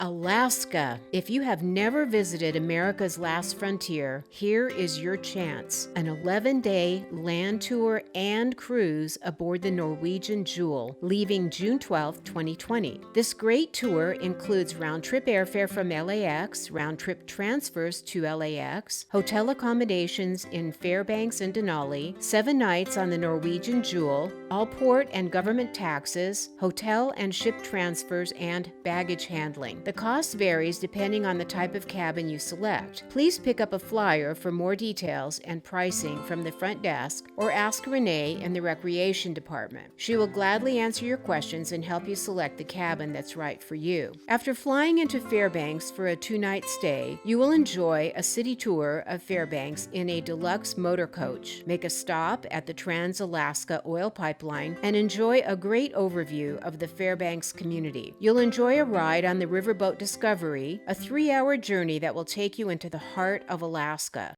Alaska. If you have never visited America's Last Frontier, here is your chance. An 11-day land tour and cruise aboard the Norwegian Jewel, leaving June 12, 2020. This great tour includes round-trip airfare from LAX, round-trip transfers to LAX, hotel accommodations in Fairbanks and Denali, 7 nights on the Norwegian Jewel, all port and government taxes, hotel and ship transfers, and baggage handling. The cost varies depending on the type of cabin you select. Please pick up a flyer for more details and pricing from the front desk or ask Renee in the recreation department. She will gladly answer your questions and help you select the cabin that's right for you. After flying into Fairbanks for a 2-night stay, you will enjoy a city tour of Fairbanks in a deluxe motor coach. Make a stop at the Trans-Alaska Oil Pipeline and enjoy a great overview of the Fairbanks community. You'll enjoy a ride on the Riverboat Discovery, a 3-hour journey that will take you into the heart of Alaska.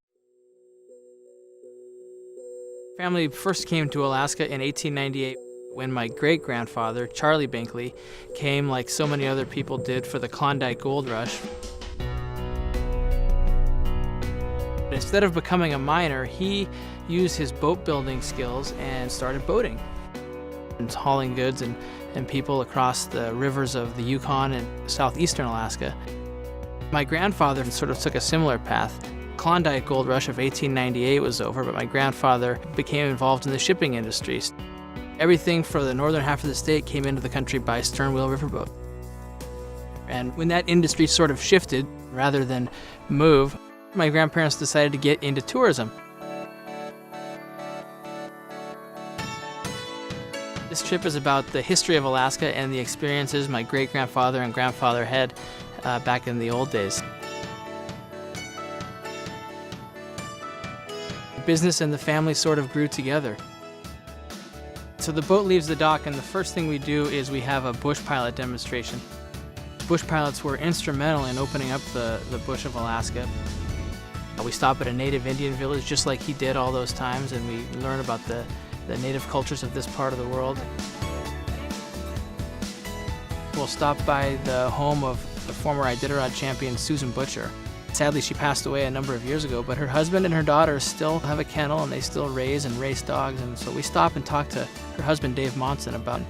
Family first came to Alaska in 1898 when my great-grandfather, Charlie Binkley, came like so many other people did for the Klondike Gold Rush. Instead of becoming a miner, he used his boat building skills and started boating and hauling goods and people across the rivers of the Yukon and southeastern Alaska. My grandfather sort of took a similar path. Klondike Gold Rush of 1898 was over, but my grandfather became involved in the shipping industries. Everything for the northern half of the state came into the country by stern wheel riverboat. And when that industry sort of shifted, rather than move, my grandparents decided to get into tourism. This trip is about the history of Alaska and the experiences my great-grandfather and grandfather had back in the old days. The business and the family sort of grew together. So the boat leaves the dock, and the first thing we do is we have a bush pilot demonstration. Bush pilots were instrumental in opening up the bush of Alaska. We stop at a native Indian village just like he did all those times, and we learn about the native cultures of this part of the world. We'll stop by the home of the former Iditarod champion Susan Butcher. Sadly, she passed away a number of years ago, but her husband and her daughter still have a kennel and they still raise and race dogs, and so we stop and talk to her husband Dave Monson about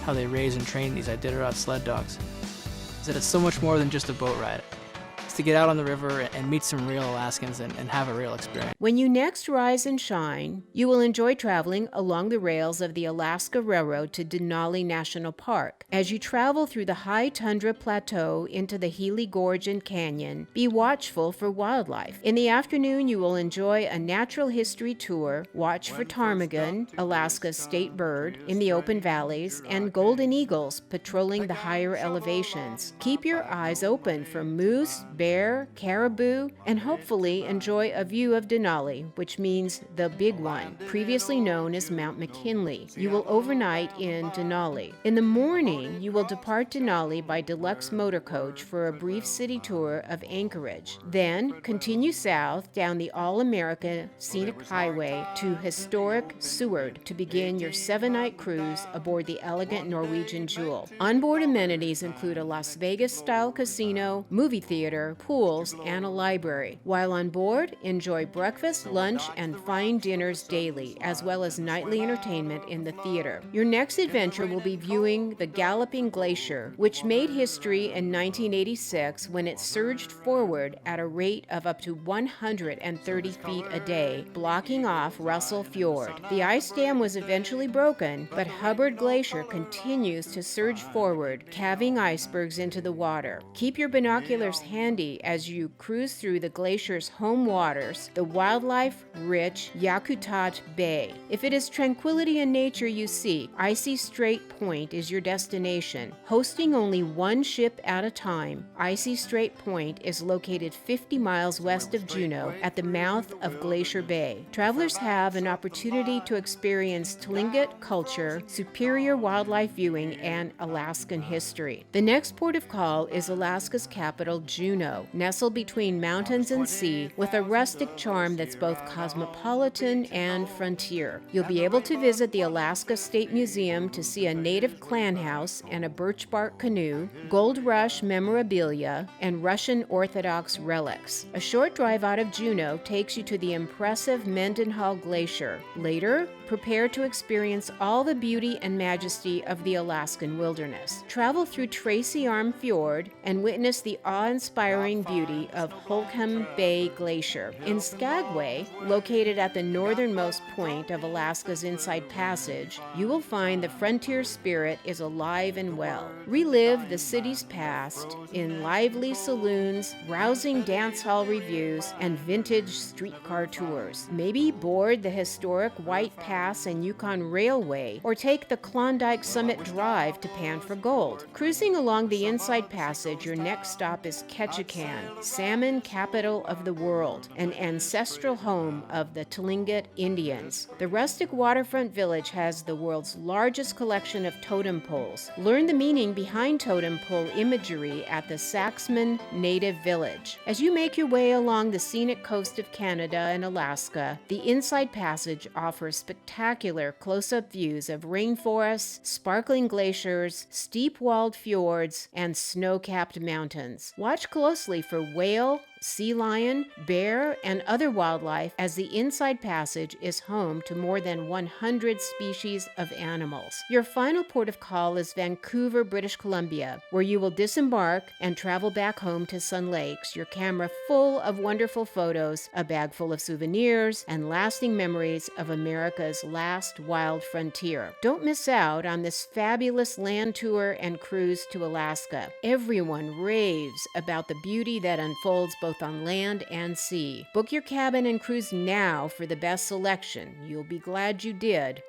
how they raise and train these Iditarod sled dogs. That it's so much more than just a boat ride. It's to get out on the river and meet some real Alaskans and have a real experience. When you next rise and shine, you will enjoy traveling along the rails of the Alaska Railroad to Denali National Park. As you travel through the high tundra plateau into the Healy Gorge and Canyon, be watchful for wildlife. In the afternoon, you will enjoy a natural history tour, watch for ptarmigan, Alaska's state bird, in the open valleys, and golden eagles patrolling the higher elevations. Keep your eyes open for moose, bear, caribou, and hopefully enjoy a view of Denali, which means the big one, previously known as Mount McKinley. You will overnight in Denali. In the morning, you will depart Denali by deluxe motor coach for a brief city tour of Anchorage. Then continue south down the All-America Scenic Highway to historic Seward to begin your 7-night cruise aboard the elegant Norwegian Jewel. Onboard amenities include a Las Vegas-style casino, movie theater, pools, and a library. While on board, enjoy breakfast, lunch, and fine dinners daily, as well as nightly entertainment in the theater. Your next adventure will be viewing the Galloping Glacier, which made history in 1986 when it surged forward at a rate of up to 130 feet a day, blocking off Russell Fjord. The ice dam was eventually broken, but Hubbard Glacier continues to surge forward, calving icebergs into the water. Keep your binoculars handy as you cruise through the glacier's home waters, the wildlife-rich Yakutat Bay. If it is tranquility and nature you seek, Icy Strait Point is your destination. Hosting only one ship at a time, Icy Strait Point is located 50 miles west of Juneau at the mouth of Glacier Bay. Travelers have an opportunity to experience Tlingit culture, superior wildlife viewing, and Alaskan history. The next port of call is Alaska's capital, Juneau. Juneau, nestled between mountains and sea, with a rustic charm that's both cosmopolitan and frontier. You'll be able to visit the Alaska State Museum to see a native clan house and a birch bark canoe, Gold Rush memorabilia, and Russian Orthodox relics. A short drive out of Juneau takes you to the impressive Mendenhall Glacier. Later, prepare to experience all the beauty and majesty of the Alaskan wilderness. Travel through Tracy Arm Fjord and witness the awe-inspiring beauty of Holcomb Bay Glacier. In Skagway, located at the northernmost point of Alaska's Inside Passage, you will find the frontier spirit is alive and well. Relive the city's past in lively saloons, rousing dance hall reviews, and vintage streetcar tours. Maybe board the historic White Pass and Yukon Railway, or take the Klondike Summit Drive to pan for gold. Cruising along the Inside Passage, your next stop is Ketchikan, salmon capital of the world, an ancestral home of the Tlingit Indians. The rustic waterfront village has the world's largest collection of totem poles. Learn the meaning behind totem pole imagery at the Saxman Native Village. As you make your way along the scenic coast of Canada and Alaska, the Inside Passage offers spectacular close-up views of rainforests, sparkling glaciers, steep-walled fjords, and snow-capped mountains. Watch closely for whale, sea lion, bear, and other wildlife, as the Inside Passage is home to more than 100 species of animals. Your final port of call is Vancouver, British Columbia, where you will disembark and travel back home to Sun Lakes, your camera full of wonderful photos, a bag full of souvenirs, and lasting memories of America's last wild frontier. Don't miss out on this fabulous land tour and cruise to Alaska. Everyone raves about the beauty that unfolds both on land and sea. Book your cabin and cruise now for the best selection. You'll be glad you did.